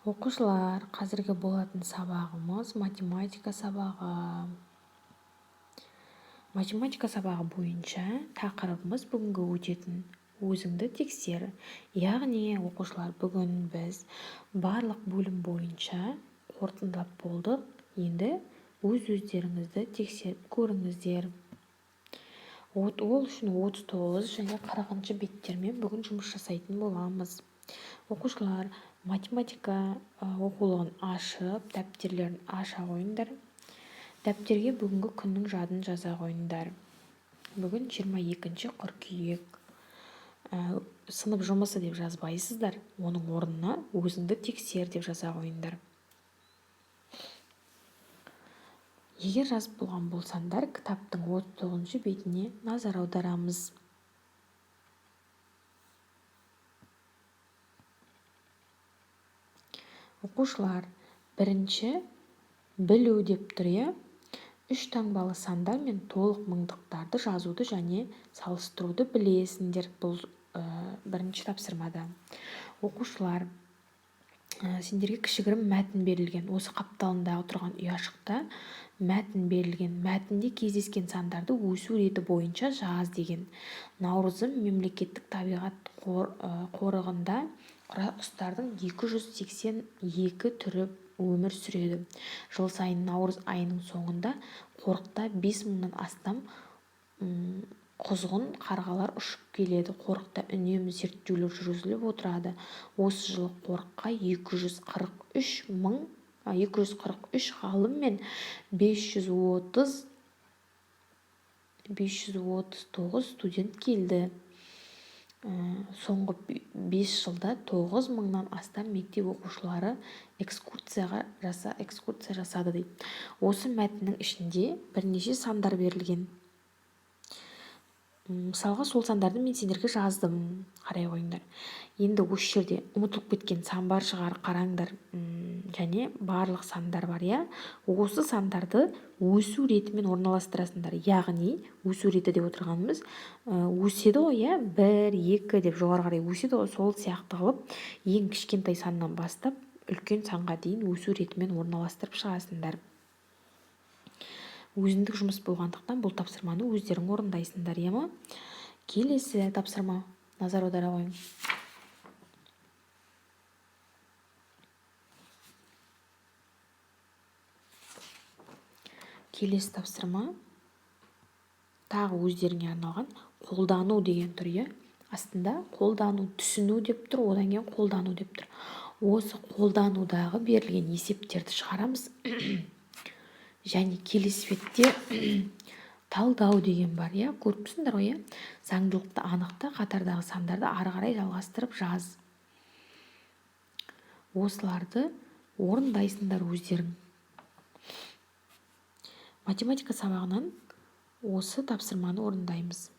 Оқушылар, қазіргі болатын сабағымыз математика сабағы. Математика сабағы бойынша тақырыбымыз бүгінгі өтетін өзіңді тексер. Яғни оқушылар, бүгін біз барлық бөлім бойынша қорытындылап болдық. Енді өздеріңізді тексеріп көріңіздер. Ол үшін 39 және 40 беттермен бүгін жұмыс жасайтын боламыз. Оқушылар, математика оқулығын ашып, дәптерлерін аша қойыңдар. Дәптерге бүгінгі күннің жадын жаза қойыңдар. Бүгін 22 қыркүйек. Сынып жұмысы деп жазбайсыздар. Оның орнына өзіңді тексер деп жаза қойыңдар. Егер жазып болған болсаңдар, кітаптың 39 бетіне назар аударамыз. Оқушылар, бірінші білу деп тұр. 3 таңбалы сандар мен толық мыңдықтарды жазуды және салыстыруды білесіңдер. Бұл бірінші тапсырмада. Оқушылар, сендерге кішігірім мәтін берілген. Осы қапталындағы тұрған ұяшықта мәтін берілген. Мәтінде кездескен сандарды өсу реті бойынша жаз деген. Наурызым мемлекеттік табиғат қорығында құстардың 282 түрі өмір сүреді. Жыл сайын наурыз айының соңында қорықта 5000-нан астам құзғын қарғалар ұшып келеді. Қорықта үнемі зерттеулер жүргізіліп отырады. Осы жылы қорыққа 243 ғалым мен 539 студент келді. Соңғы 5 жылда 9000-нан астам мектеп оқушылары экскурсия жасады дейді. Осы мәтіннің ішінде бірнеше сандар берілген. Мысалға, сол сандарды мен сендерге жаздым. Қарай қойыңдар. Енді осы жерде ұмытылып кеткен сан бар шығар, қараңдар. Және барлық сандар бар. Осы сандарды өсу ретімен орналастырасыңдар. Яғни өсу реті деп отырғанымыз өседі ғой, 1, 2 деп жоғары қарай өседі ғой. Сол сияқты қылып, ең кішкентай саннан бастап үлкен санға дейін өсу ретімен орналастырып шығасыңдар. Өзіндік жұмыс болғандықтан бұл тапсырманы өздерің орындайсыңдар, ма? Келесі тапсырма, назар аудара қойың. Келесі тапсырма тағы өздеріңе арналған қолдану деген тұр. Астында қолдану, түсіну деп тұр, одан кейін қолдану деп тұр. Осы қолданудағы берілген есептерді шығарамыз. Және келесі бетте талдау деген бар. Көріпсіңдер ғой. Заңдылықты анықта, қатардағы сандарды ары қарай жалғастырып жаз. Осыларды орындайсыңдар өздерің. Математика сабағынан осы тапсырманы орындаймыз.